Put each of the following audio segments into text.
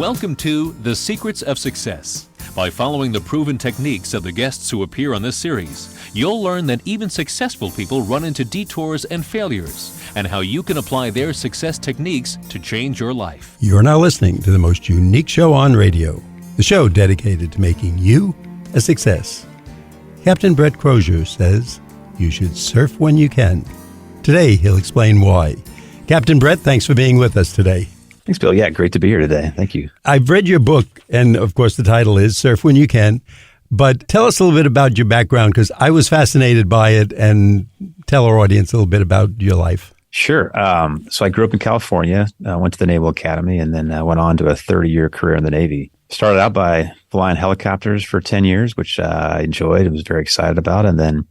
Welcome to The Secrets of Success. By following the proven techniques of the guests who appear on this series, you'll learn that even successful people run into detours and failures, and how you can apply their success techniques to change your life. You're now listening to the most unique show on radio, the show dedicated to making you a success. Captain Brett Crozier says you should surf when you can. Today, he'll explain why. Captain Brett, thanks for being with us today. Thanks, Bill. Yeah, great to be here today. Thank you. I've read your book, and of course the title is Surf When You Can, but tell us a little bit about your background, because I was fascinated by it, and tell our audience a little bit about your life. Sure. So I grew up in California, went to the Naval Academy, and then went on to a 30-year career in the Navy. Started out by flying helicopters for 10 years, which I enjoyed and was very excited about. And then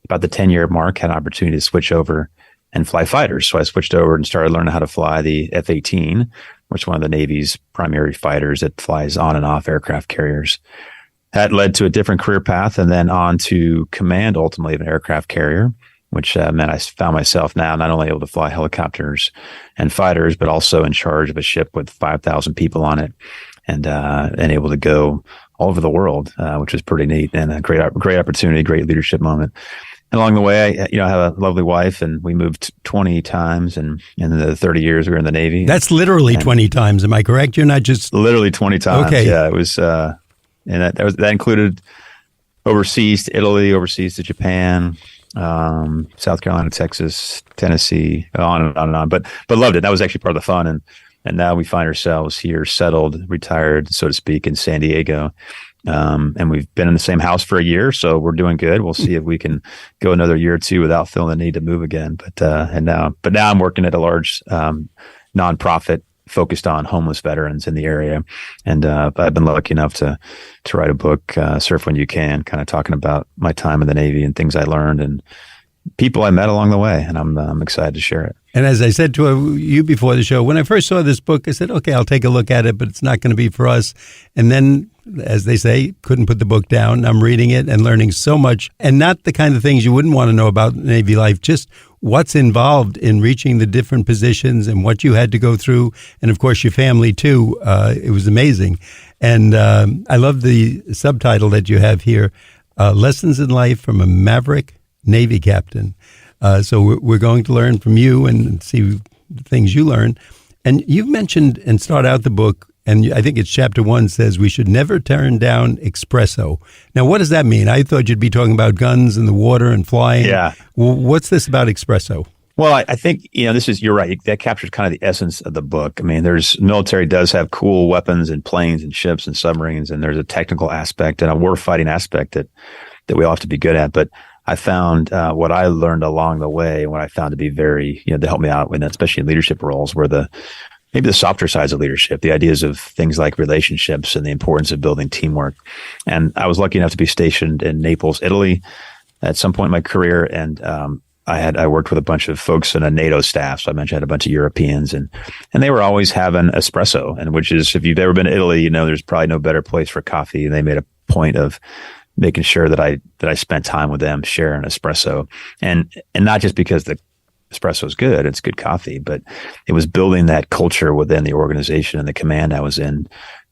about the 10-year mark, had an opportunity to switch over and fly fighters. So I switched over and started learning how to fly the F-18, which is one of the Navy's primary fighters that flies on and off aircraft carriers. That led to a different career path, and then on to command ultimately of an aircraft carrier, which meant I found myself now not only able to fly helicopters and fighters, but also in charge of a ship with 5,000 people on it, and able to go all over the world, which was pretty neat and a great opportunity, great leadership moment. And along the way, I have a lovely wife, and we moved 20 times, and in the 30 years we were in the Navy. That's literally 20 times. Am I correct? You're not just literally 20 times. Okay. Yeah, it was, and that included overseas to Italy, overseas to Japan, South Carolina, Texas, Tennessee, on and on and on. But loved it. That was actually part of the fun. And now we find ourselves here, settled, retired, so to speak, in San Diego. And we've been in the same house for a year, so we're doing good. We'll see if we can go another year or two without feeling the need to move again. But now I'm working at a large nonprofit focused on homeless veterans in the area, and I've been lucky enough to write a book, Surf When You Can, kind of talking about my time in the Navy and things I learned and people I met along the way, and I'm excited to share it. And as I said to you before the show, when I first saw this book, I said, okay, I'll take a look at it, but it's not going to be for us. And then, as they say, couldn't put the book down. I'm reading it and learning so much, and not the kind of things you wouldn't want to know about Navy life, just what's involved in reaching the different positions and what you had to go through. And of course, your family too. It was amazing. And I love the subtitle that you have here, Lessons in Life from a Maverick Navy Captain. So we're going to learn from you and see the things you learn. And you've mentioned and start out the book, and I think it's chapter 1 says we should never turn down espresso. Now, what does that mean? I thought you'd be talking about guns and the water and flying. Yeah. What's this about espresso? Well, I think, you're right. That captures kind of the essence of the book. I mean, military does have cool weapons and planes and ships and submarines, and there's a technical aspect and a warfighting aspect that we all have to be good at. But I found what I learned along the way, and what I found to be very, to help me out, especially in leadership roles, were maybe the softer sides of leadership, the ideas of things like relationships and the importance of building teamwork. And I was lucky enough to be stationed in Naples, Italy at some point in my career. And I worked with a bunch of folks in a NATO staff. So I mentioned I had a bunch of Europeans, and they were always having espresso, and which is, if you've ever been to Italy, there's probably no better place for coffee. And they made a point of making sure that I spent time with them sharing espresso, and not just because the espresso is good, it's good coffee, but it was building that culture within the organization and the command I was in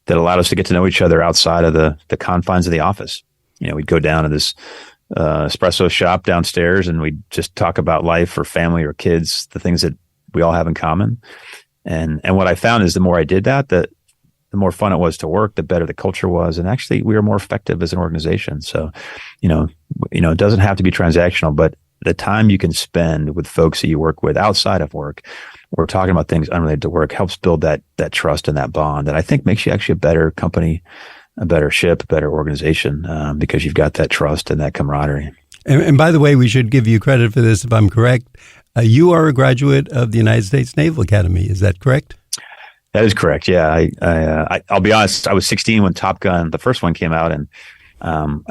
that allowed us to get to know each other outside of the confines of the office. We'd go down to this espresso shop downstairs, and we'd just talk about life or family or kids, the things that we all have in common. And what I found is the more I did that, the more fun it was to work, the better the culture was. And actually we were more effective as an organization. So, it doesn't have to be transactional, but the time you can spend with folks that you work with outside of work, or talking about things unrelated to work, helps build that trust and that bond that I think makes you actually a better company, a better ship, a better organization, because you've got that trust and that camaraderie. And by the way, we should give you credit for this if I'm correct. You are a graduate of the United States Naval Academy. Is that correct? That is correct. Yeah. I'll be honest. I was 16 when Top Gun, the first one, came out, and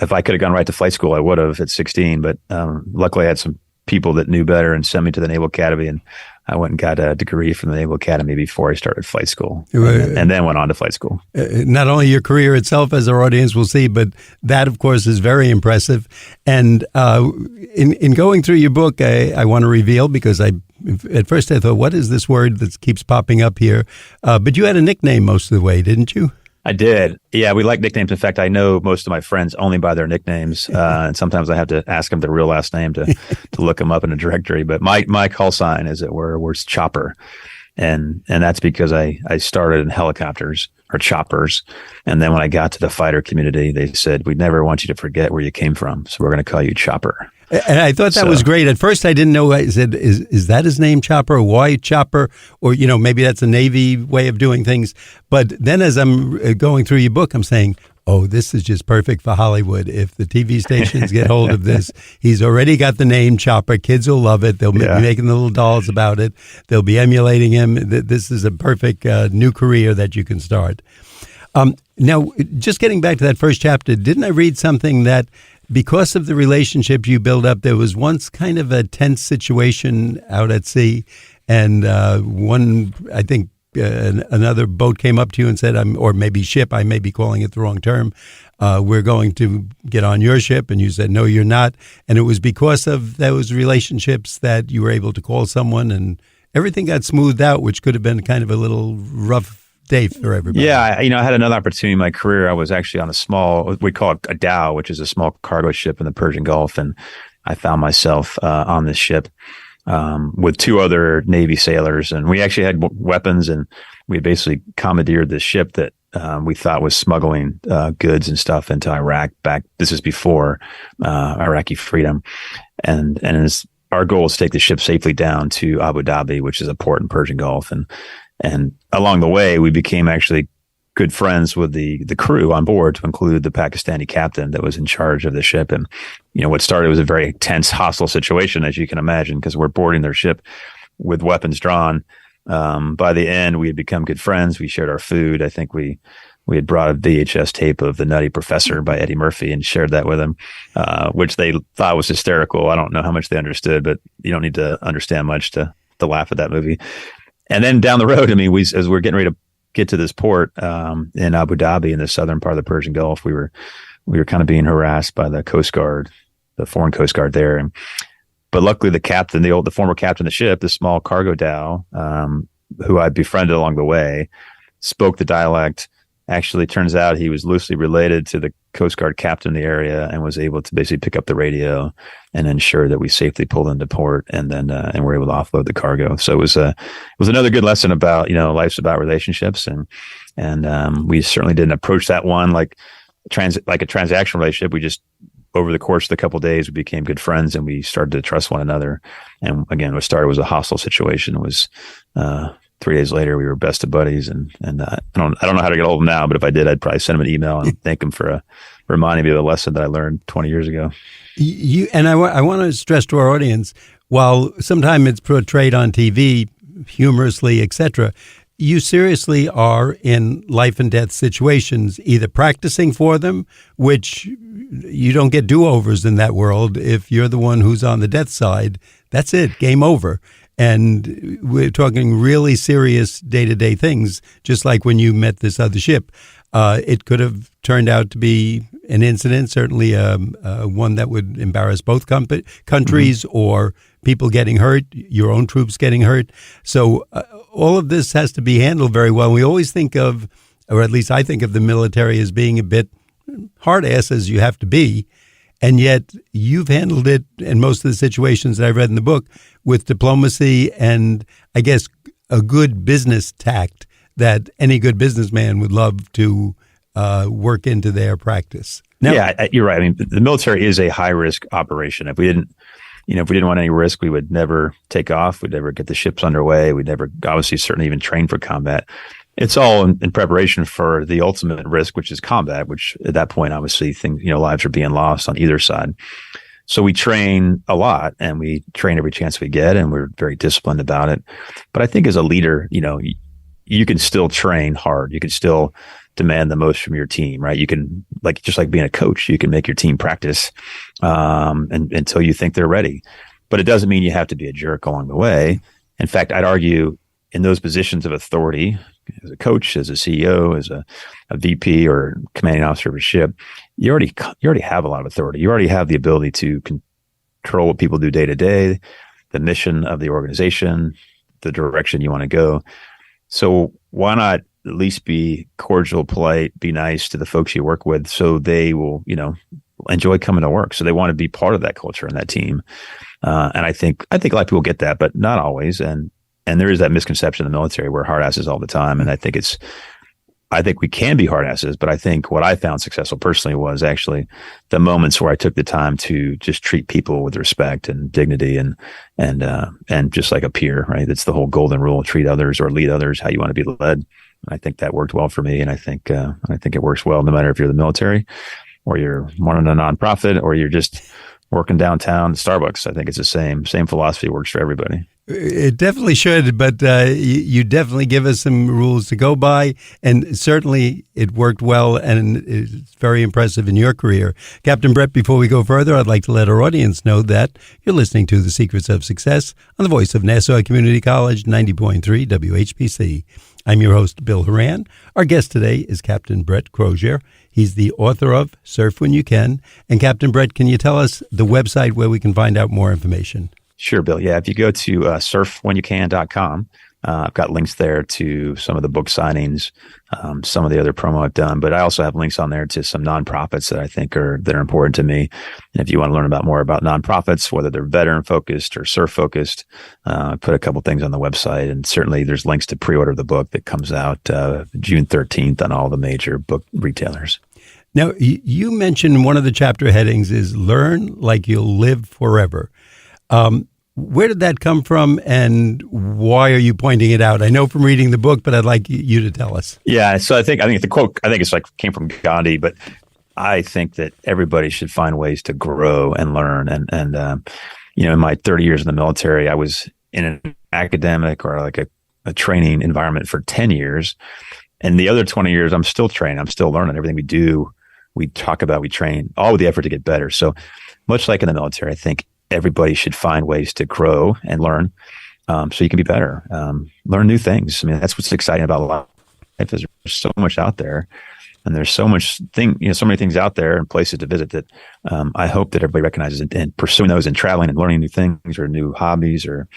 if I could have gone right to flight school, I would have at 16. But luckily, I had some people that knew better and sent me to the Naval Academy, and I went and got a degree from the Naval Academy before I started flight school, and then went on to flight school. Not only your career itself, as our audience will see, but that, of course, is very impressive. And in going through your book, I want to reveal, because at first I thought, what is this word that keeps popping up here? But you had a nickname most of the way, didn't you? I did. Yeah, we like nicknames. In fact, I know most of my friends only by their nicknames, and sometimes I have to ask them their real last name to look them up in a directory. But my call sign, as it were, was Chopper, and that's because I started in helicopters, or choppers, and then when I got to the fighter community, they said, "We never want you to forget where you came from, so we're going to call you Chopper." And I thought that was great. At first, I didn't know. I said, "Is that his name, Chopper? Why Chopper? Or maybe that's a Navy way of doing things." But then, as I'm going through your book, I'm saying, "Oh, this is just perfect for Hollywood. If the TV stations get hold of this, he's already got the name Chopper. Kids will love it. They'll be making the little dolls about it. They'll be emulating him. This is a perfect new career that you can start." Now, just getting back to that first chapter, didn't I read something that, because of the relationship you build up, there was once kind of a tense situation out at sea, and another boat came up to you and said, or maybe ship, I may be calling it the wrong term, we're going to get on your ship, and you said, no, you're not, and it was because of those relationships that you were able to call someone, and everything got smoothed out, which could have been kind of a little rough day for everybody. Yeah, I had another opportunity in my career. I was actually on a small, we call it a dhow, which is a small cargo ship in the Persian Gulf, and I found myself on this ship with two other Navy sailors, and we actually had weapons, and we had basically commandeered this ship that we thought was smuggling goods and stuff into Iraq. This is before Iraqi freedom, and our goal is to take the ship safely down to Abu Dhabi, which is a port in Persian Gulf, and along the way, we became actually good friends with the crew on board, to include the Pakistani captain that was in charge of the ship. And, what started was a very tense, hostile situation, as you can imagine, because we're boarding their ship with weapons drawn. By the end, we had become good friends. We shared our food. I think we had brought a VHS tape of The Nutty Professor by Eddie Murphy and shared that with them, which they thought was hysterical. I don't know how much they understood, but you don't need to understand much to laugh at that movie. And then down the road, as we're getting ready to get to this port in Abu Dhabi, in the southern part of the Persian Gulf, we were kind of being harassed by the Coast Guard, the foreign Coast Guard there. But luckily, the captain, the former captain of the ship, the small cargo dhow, who I befriended along the way, spoke the dialect. Actually, turns out he was loosely related to the Coast Guard captain in the area, and was able to basically pick up the radio and ensure that we safely pulled into port, and then and were able to offload the cargo. So it was another good lesson about life's about relationships, and we certainly didn't approach that one like a transactional relationship. We just, over the course of the couple of days, we became good friends, and we started to trust one another. And again, what started was a hostile situation. It was 3 days later, we were best of buddies, and I don't know how to get hold of him now, but if I did, I'd probably send him an email and thank him for reminding me of the lesson that I learned 20 years ago. I want to stress to our audience, while sometimes it's portrayed on TV humorously, etc., you seriously are in life and death situations, either practicing for them, which you don't get do-overs in that world. If you're the one who's on the death side, that's it, game over. And we're talking really serious day-to-day things, just like when you met this other ship. It could have turned out to be an incident, certainly one that would embarrass both countries, or people getting hurt, your own troops getting hurt. So all of this has to be handled very well. We always think of, or at least I think of the military as being a bit hard-ass, as you have to be. And yet you've handled it in most of the situations that I've read in the book with diplomacy and, I guess, a good business tact that any good businessman would love to work into their practice. Now, yeah, you're right. The military is a high-risk operation. If we didn't want any risk, we would never take off. We'd never get the ships underway. We'd never, obviously, certainly even train for combat. It's all in preparation for the ultimate risk, which is combat, which at that point, obviously, lives are being lost on either side. So we train a lot, and we train every chance we get, and we're very disciplined about it. But I think as a leader, you can still train hard. You can still demand the most from your team, right? You can, just like being a coach, you can make your team practice and until you think they're ready. but it doesn't mean you have to be a jerk along the way. In fact, I'd argue in those positions of authority, as a coach, as a CEO, as a VP or commanding officer of a ship, you already have a lot of authority. You already have the ability to control what people do day to day, the mission of the organization, the direction you want to go. So why not at least be cordial, polite, be nice to the folks you work with, so they will, enjoy coming to work. So they want to be part of that culture and that team. And I think a lot of people get that, but not always. And there is that misconception in the military where hard asses all the time. And I think we can be hard asses, but I think what I found successful personally was actually the moments where I took the time to just treat people with respect and dignity and just like a peer, right? That's the whole golden rule: treat others or lead others how you want to be led. I think that worked well for me. And I think it works well no matter if you're the military or you're running a nonprofit or you're just working downtown Starbucks. I think it's the same philosophy works for everybody. It definitely should, but you definitely give us some rules to go by, and certainly it worked well, and it's very impressive in your career. Captain Brett, before we go further, I'd like to let our audience know that you're listening to The Secrets of Success on the voice of Nassau Community College, 90.3 WHPC. I'm your host, Bill Horan. Our guest today is Captain Brett Crozier. He's the author of Surf When You Can. And Captain Brett, can you tell us the website where we can find out more information? Sure, Bill. Yeah, if you go to surfwhenyoucan.com, I've got links there to some of the book signings, some of the other promo I've done, but I also have links on there to some nonprofits that I think are important to me. And if you want to learn more about nonprofits, whether they're veteran focused or surf focused, I put a couple things on the website, and certainly there's links to pre-order the book that comes out June 13th on all the major book retailers. Now, you mentioned one of the chapter headings is Learn Like You'll Live Forever. Where did that come from, and why are you pointing it out? I know from reading the book, but I'd like you to tell us. Yeah, so I think the quote, it's came from Gandhi, but I think that everybody should find ways to grow and learn. And in my 30 years in the military, I was in an academic or like a training environment for 10 years. And the other 20 years, I'm still training. I'm still learning. Everything we do, we talk about, we train, all with the effort to get better. So much like in the military, I think everybody should find ways to grow and learn, so you can be better. Learn new things. I mean, that's what's exciting about life. Is there's so much out there, and there's so many things out there and places to visit that I hope that everybody recognizes, and pursuing those and traveling and learning new things or new hobbies or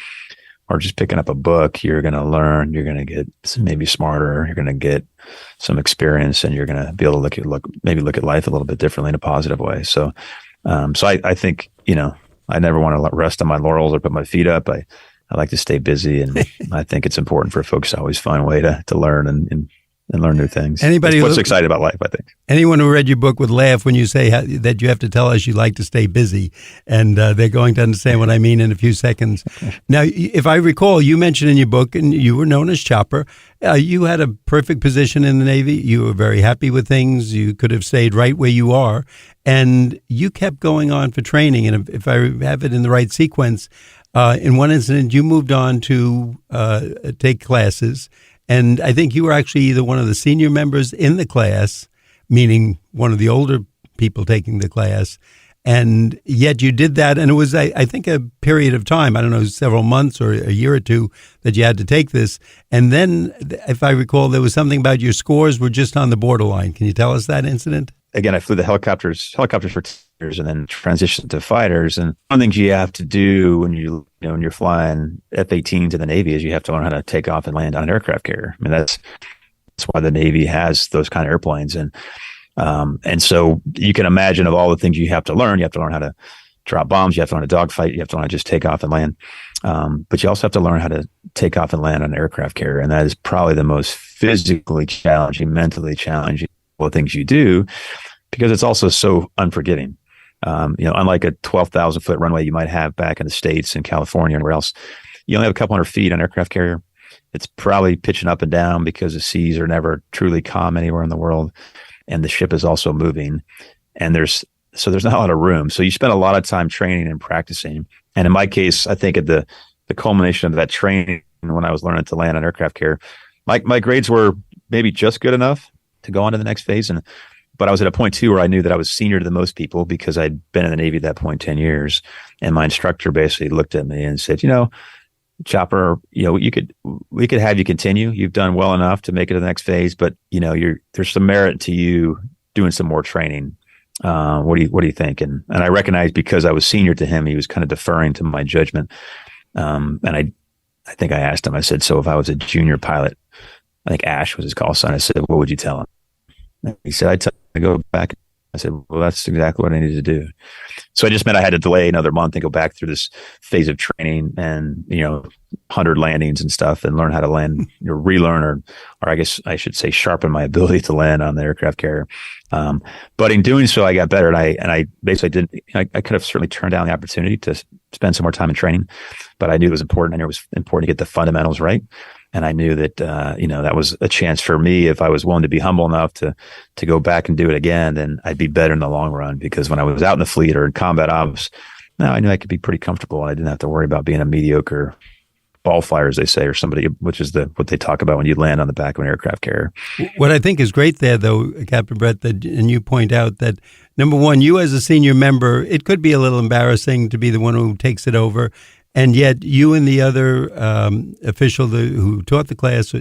just picking up a book. You're going to learn. You're going to get maybe smarter. You're going to get some experience, and you're going to be able to look at life a little bit differently in a positive way. So I think I never want to rest on my laurels or put my feet up. I like to stay busy, and I think it's important for folks to always find a way to learn and learn new things. That's what's exciting about life, I think. Anyone who read your book would laugh when you say that you have to tell us you like to stay busy, and they're going to understand what I mean in a few seconds. Now, if I recall, you mentioned in your book, and you were known as Chopper, you had a perfect position in the Navy. You were very happy with things. You could have stayed right where you are, and you kept going on for training. And if I have it in the right sequence, in one incident, you moved on to take classes. And I think you were actually either one of the senior members in the class, meaning one of the older people taking the class, and yet you did that. And it was, I think, a period of time, I don't know, several months or a year or two that you had to take this. And then, if I recall, there was something about your scores were just on the borderline. Can you tell us that incident? Again, I flew the helicopters for 10 years and then transitioned to fighters. And one of the things you have to do when you're flying F-18s in the Navy is you have to learn how to take off and land on an aircraft carrier. I mean, that's why the Navy has those kind of airplanes. And so you can imagine of all the things you have to learn how to drop bombs, you have to learn how to dogfight, you have to learn how to just take off and land. But you also have to learn how to take off and land on an aircraft carrier. And that is probably the most physically challenging, mentally challenging of the things you do, because it's also so unforgiving. Unlike a 12,000 foot runway you might have back in the States and California and where else, you only have a couple hundred feet on an aircraft carrier. It's probably pitching up and down because the seas are never truly calm anywhere in the world. And the ship is also moving, and there's not a lot of room. So you spend a lot of time training and practicing. And in my case, I think at the culmination of that training, when I was learning to land on aircraft carrier, my grades were maybe just good enough to go on to the next phase. And but I was at a point too where I knew that I was senior to the most people because I'd been in the Navy at that point 10 years. And my instructor basically looked at me and said, Chopper, we could have you continue. You've done well enough to make it to the next phase, but there's some merit to you doing some more training. What do you think? And I recognized because I was senior to him, he was kind of deferring to my judgment. And I think I asked him, I said, so if I was a junior pilot, I think Ash was his call sign. I said, what would you tell him? And he said, I'd tell him to go back. I said, well, that's exactly what I needed to do. So I just meant I had to delay another month and go back through this phase of training and, 100 landings and stuff and learn how to land, relearn, or I guess I should say sharpen my ability to land on the aircraft carrier. But in doing so, I got better. And I basically didn't, I could have certainly turned down the opportunity to spend some more time in training, but I knew it was important. I knew it was important to get the fundamentals right. And I knew that, that was a chance for me. If I was willing to be humble enough to go back and do it again, then I'd be better in the long run. Because when I was out in the fleet or in combat ops, I knew I could be pretty comfortable. And I didn't have to worry about being a mediocre ball flyer, as they say, or somebody, which is what they talk about when you land on the back of an aircraft carrier. What I think is great there, though, Captain Brett, and you point out that, number one, you as a senior member, it could be a little embarrassing to be the one who takes it over. And yet you and the other official who taught the class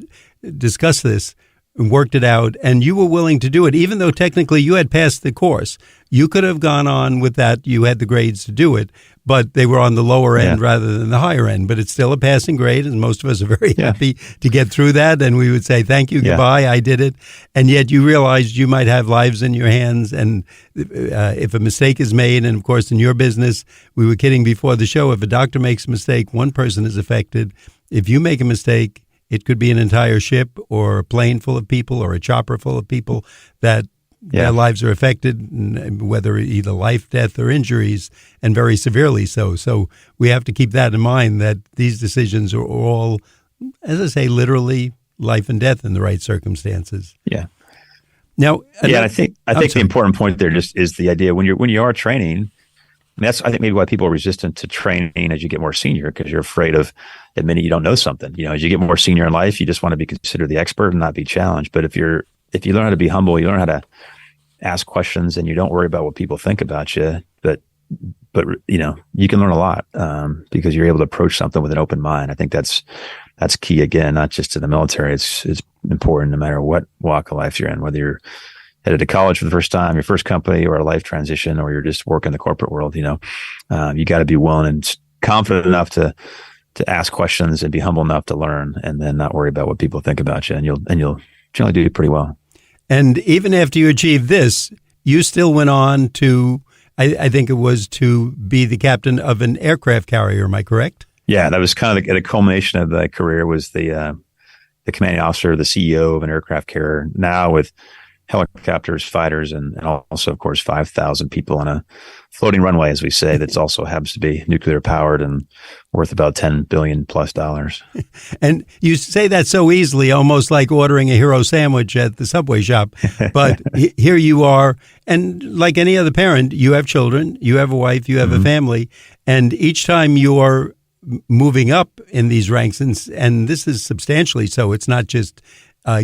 discussed this and worked it out, and you were willing to do it, even though technically you had passed the course. You could have gone on with that. You had the grades to do it, but they were on the lower end rather than the higher end. But it's still a passing grade, and most of us are very happy to get through that. And we would say, thank you, goodbye, I did it. And yet you realized you might have lives in your hands, and if a mistake is made, and of course in your business, we were kidding before the show, if a doctor makes a mistake, one person is affected. If you make a mistake, it could be an entire ship or a plane full of people or a chopper full of people that their lives are affected, whether either life, death, or injuries, and very severely so. So we have to keep that in mind, that these decisions are all, as I say, literally life and death in the right circumstances. Yeah. Now, I think the important point there just is the idea when you are training. That's, I think, maybe why people are resistant to training as you get more senior, because you're afraid of admitting you don't know something. As you get more senior in life, you just want to be considered the expert and not be challenged. But if you learn how to be humble, you learn how to ask questions, and you don't worry about what people think about you. But you can learn a lot because you're able to approach something with an open mind. I think that's key. Again, not just to the military. It's important no matter what walk of life you're in, whether you're headed to college for the first time, your first company, or a life transition, or you're just working the corporate world. You got to be willing and confident enough to ask questions and be humble enough to learn, and then not worry about what people think about you, and you'll generally do pretty well. And even after you achieved this, you still went on to, I think it was to be the captain of an aircraft carrier. Am I correct? Yeah, that was kind of the culmination of the career. Was the commanding officer, the CEO of an aircraft carrier, now with helicopters, fighters, and also, of course, 5,000 people on a floating runway, as we say, that's also happens to be nuclear powered and worth about $10 billion plus. And you say that so easily, almost like ordering a hero sandwich at the Subway shop. But here you are, and like any other parent, you have children, you have a wife, you have a family, and each time you are moving up in these ranks, and this is substantially so, it's not just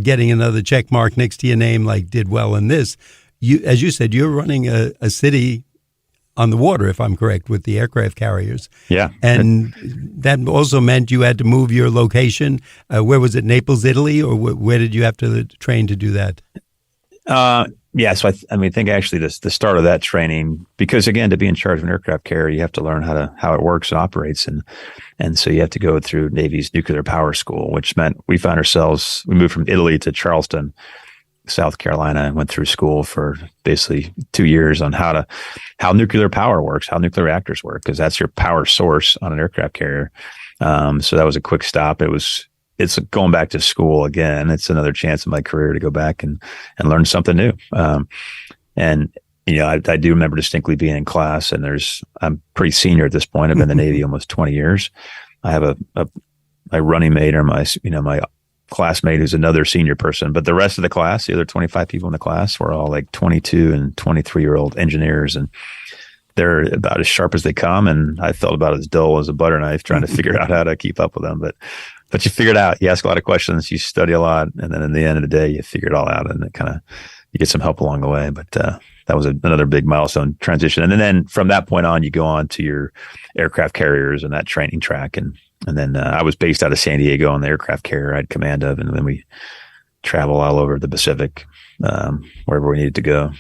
getting another check mark next to your name like did well in this. You, as you said, you're running a city on the water, if I'm correct, with the aircraft carriers. Yeah. And that also meant you had to move your location. Where was it, Naples, Italy, or where did you have to train to do that? So I think actually the start of that training, because again, to be in charge of an aircraft carrier, you have to learn how it works and operates, and so you have to go through Navy's nuclear power school, which meant we moved from Italy to Charleston, South Carolina, and went through school for basically 2 years on how nuclear power works, how nuclear reactors work, because that's your power source on an aircraft carrier. So that was a quick stop. It's going back to school again. It's another chance in my career to go back and learn something new. I do remember distinctly being in class, and I'm pretty senior at this point. I've been in the Navy almost 20 years. I have my running mate, or my classmate, who's another senior person, but the rest of the class, the other 25 people in the class, were all like 22 and 23-year-old engineers, and they're about as sharp as they come. And I felt about as dull as a butter knife trying to figure out how to keep up with them. But you figure it out. You ask a lot of questions, you study a lot, and then in the end of the day, you figure it all out, and it kind of you get some help along the way. But that was another big milestone transition. And then from that point on, you go on to your aircraft carriers and that training track. And then I was based out of San Diego on the aircraft carrier I had command of, and then we travel all over the Pacific, wherever we needed to go.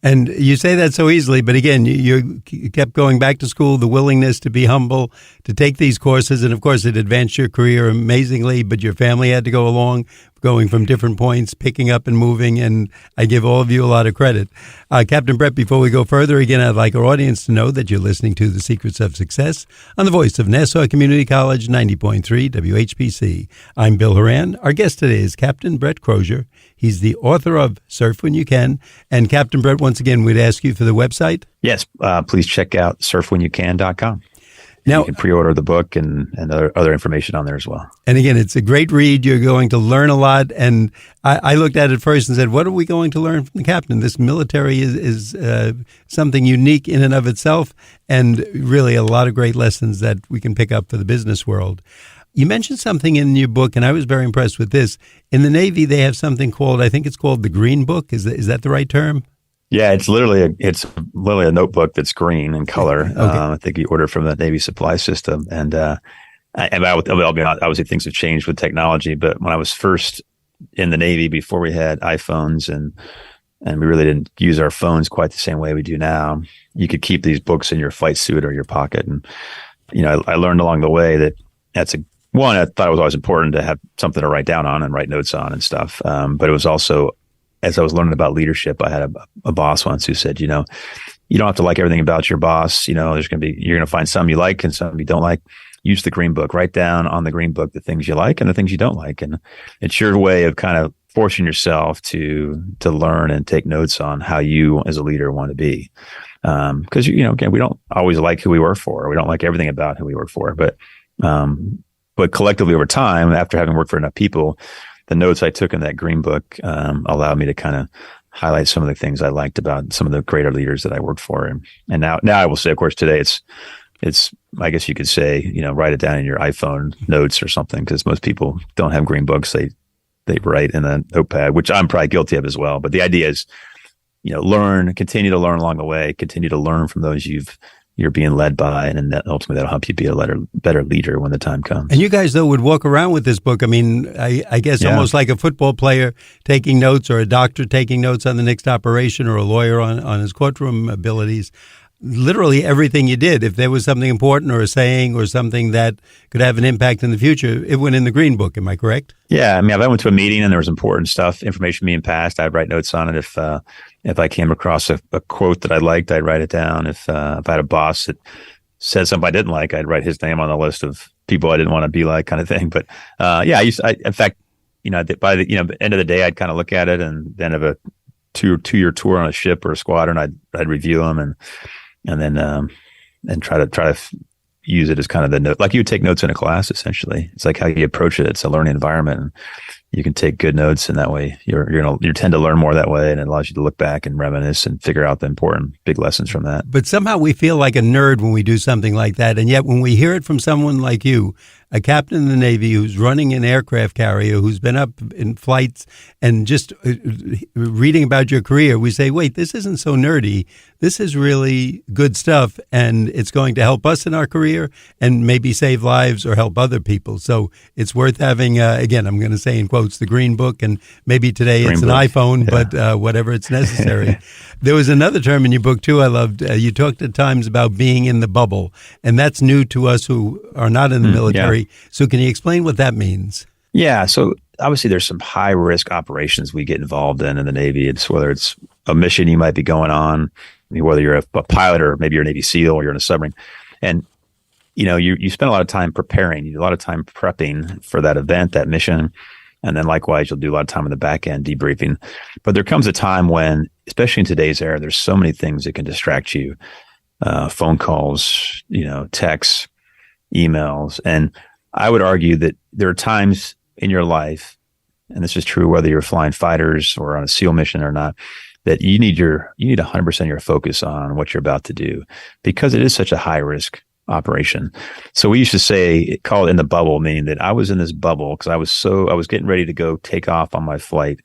And you say that so easily, but again, you kept going back to school, the willingness to be humble, to take these courses, and of course it advanced your career amazingly, but your family had to go along, going from different points, picking up and moving, and I give all of you a lot of credit. Captain Brett, before we go further, again, I'd like our audience to know that you're listening to The Secrets of Success on the voice of Nassau Community College, 90.3 WHPC. I'm Bill Horan. Our guest today is Captain Brett Crozier. He's the author of Surf When You Can. And Captain Brett, once again, we'd ask you for the website. Yes, please check out surfwhenyoucan.com. Now, you can pre-order the book and other information on there as well. And again, it's a great read. You're going to learn a lot. And I looked at it first and said, what are we going to learn from the captain? This military is something unique in and of itself, and really a lot of great lessons that we can pick up for the business world. You mentioned something in your book, and I was very impressed with this. In the Navy, they have something called, I think it's called the Green Book. Is that the right term? Yeah, it's literally a notebook that's green in color. Okay. I think you order from the Navy supply system, and I'll be honest, obviously things have changed with technology. But when I was first in the Navy, before we had iPhones and we really didn't use our phones quite the same way we do now, you could keep these books in your flight suit or your pocket. And I learned along the way that I thought it was always important to have something to write down on and write notes on and stuff. But it was also, as I was learning about leadership, I had a boss once who said, you don't have to like everything about your boss. You're going to find some you like and some you don't like. Use the Green Book. Write down on the Green Book the things you like and the things you don't like. And it's your way of kind of forcing yourself to learn and take notes on how you as a leader want to be. Because, again, we don't always like who we work for. We don't like everything about who we work for. But collectively over time, after having worked for enough people, the notes I took in that Green Book allowed me to kind of highlight some of the things I liked about some of the greater leaders that I worked for. And now I will say, of course, today it's I guess you could say, write it down in your iPhone notes or something, because most people don't have Green Books. They write in a notepad, which I'm probably guilty of as well. But the idea is, continue to learn along the way, continue to learn from those you're being led by, and that ultimately that'll help you be a better leader when the time comes. And you guys, though, would walk around with this book. I mean, I guess almost like a football player taking notes, or a doctor taking notes on the next operation, or a lawyer on his courtroom abilities. Literally everything you did, if there was something important or a saying or something that could have an impact in the future, it went in the Green Book. Am I correct? Yeah. I mean, if I went to a meeting and there was important stuff, information being passed, I'd write notes on it. If I came across a quote that I liked, I'd write it down. If I had a boss that said something I didn't like, I'd write his name on the list of people I didn't want to be like, kind of thing. But in fact, by the end of the day, I'd kind of look at it, and then of a two-year tour on a ship or a squadron, I'd review them and then try to use it as kind of the note, like you would take notes in a class. Essentially, it's like how you approach it. It's a learning environment, and you can take good notes, and that way you tend to learn more that way, and it allows you to look back and reminisce and figure out the important big lessons from that. But somehow we feel like a nerd when we do something like that, and yet when we hear it from someone like you, a captain in the Navy who's running an aircraft carrier, who's been up in flights, and just reading about your career, we say, wait, this isn't so nerdy. This is really good stuff, and it's going to help us in our career and maybe save lives or help other people. So it's worth having, again, I'm going to say in quotes, the Green Book, and maybe today it's an iPhone, but whatever it's necessary. There was another term in your book, too, I loved. You talked at times about being in the bubble, and that's new to us who are not in the military. So can you explain what that means? Yeah. So obviously there's some high risk operations we get involved in the Navy. It's whether it's a mission you might be going on, whether you're a pilot or maybe you're a Navy SEAL or you're in a submarine. And, you spend a lot of time preparing. You do a lot of time prepping for that event, that mission. And then likewise, you'll do a lot of time on the back end debriefing. But there comes a time when, especially in today's era, there's so many things that can distract you. Phone calls, texts, emails. And I would argue that there are times in your life, and this is true whether you're flying fighters or on a SEAL mission or not, that you need 100% your focus on what you're about to do, because it is such a high risk operation. So we used to call it in the bubble, meaning that I was in this bubble because I was getting ready to go take off on my flight.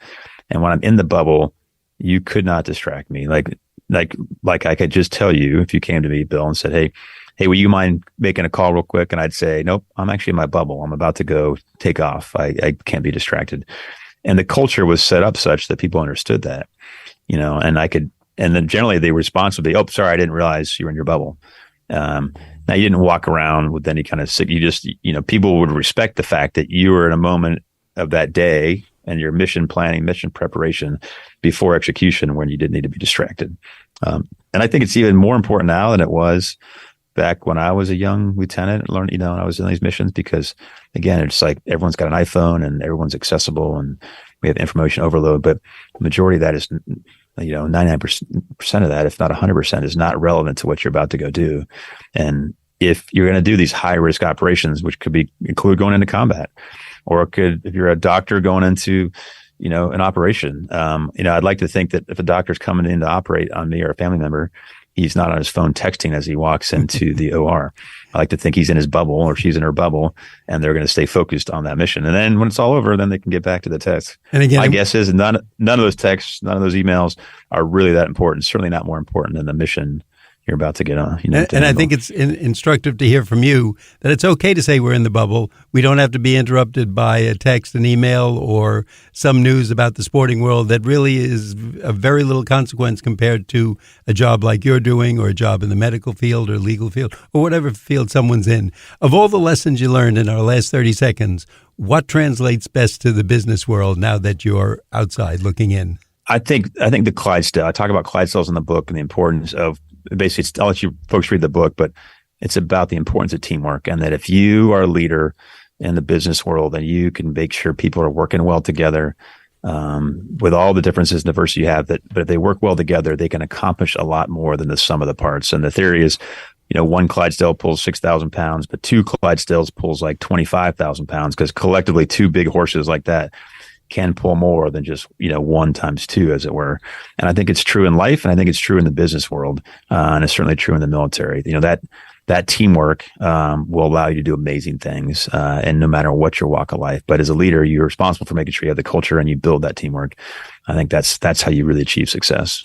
And when I'm in the bubble, You could not distract me. Like I could just tell you if you came to me, Bill, and said, hey, will you mind making a call real quick? And I'd say, nope, I'm actually in my bubble. I'm about to go take off. I can't be distracted. And the culture was set up such that people understood that, and then generally the response would be, oh, sorry, I didn't realize you were in your bubble. Now you didn't walk around with any kind of sick. You just, people would respect the fact that you were in a moment of that day and your mission planning, mission preparation before execution when you didn't need to be distracted. And I think it's even more important now than it was back when I was a young lieutenant and learned, and I was in these missions, because again, it's like everyone's got an iPhone and everyone's accessible and we have information overload, but the majority of that is, 99% of that, if not 100%, is not relevant to what you're about to go do. And if you're going to do these high risk operations, which could include going into combat, or if you're a doctor going into, an operation, I'd like to think that if a doctor's coming in to operate on me or a family member, he's not on his phone texting as he walks into the OR. I like to think he's in his bubble or she's in her bubble, and they're going to stay focused on that mission. And then when it's all over, then they can get back to the text. And again, my guess is none of those texts, none of those emails are really that important. Certainly not more important than the mission you're about to get on. And I think it's instructive to hear from you that it's okay to say we're in the bubble. We don't have to be interrupted by a text, an email, or some news about the sporting world that really is of very little consequence compared to a job like you're doing, or a job in the medical field or legal field, or whatever field someone's in. Of all the lessons you learned in our last 30 seconds, what translates best to the business world now that you're outside looking in? I think the Clydesdale. I talk about Clydesdales in the book and the importance of, basically, I'll let you folks read the book, but it's about the importance of teamwork, and that if you are a leader in the business world and you can make sure people are working well together, with all the differences and diversity you have, but if they work well together, they can accomplish a lot more than the sum of the parts. And the theory is, one Clydesdale pulls 6,000 pounds, but two Clydesdales pulls like 25,000 pounds, because collectively two big horses like that can pull more than just, 1 times 2, as it were. And I think it's true in life, and I think it's true in the business world, and it's certainly true in the military. That teamwork will allow you to do amazing things, and no matter what your walk of life. But as a leader, you're responsible for making sure you have the culture and you build that teamwork. I think that's how you really achieve success.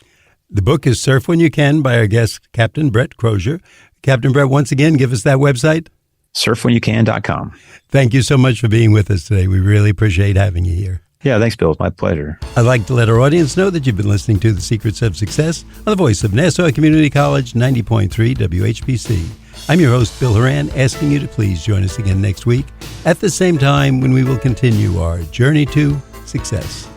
The book is Surf When You Can by our guest, Captain Brett Crozier. Captain Brett, once again, give us that website. surfwhenyoucan.com. Thank you so much for being with us today. We really appreciate having you here. Yeah, thanks, Bill. It's my pleasure. I'd like to let our audience know that you've been listening to The Secrets of Success on the voice of Nassau Community College, 90.3 WHPC. I'm your host, Bill Horan, asking you to please join us again next week at the same time when we will continue our journey to success.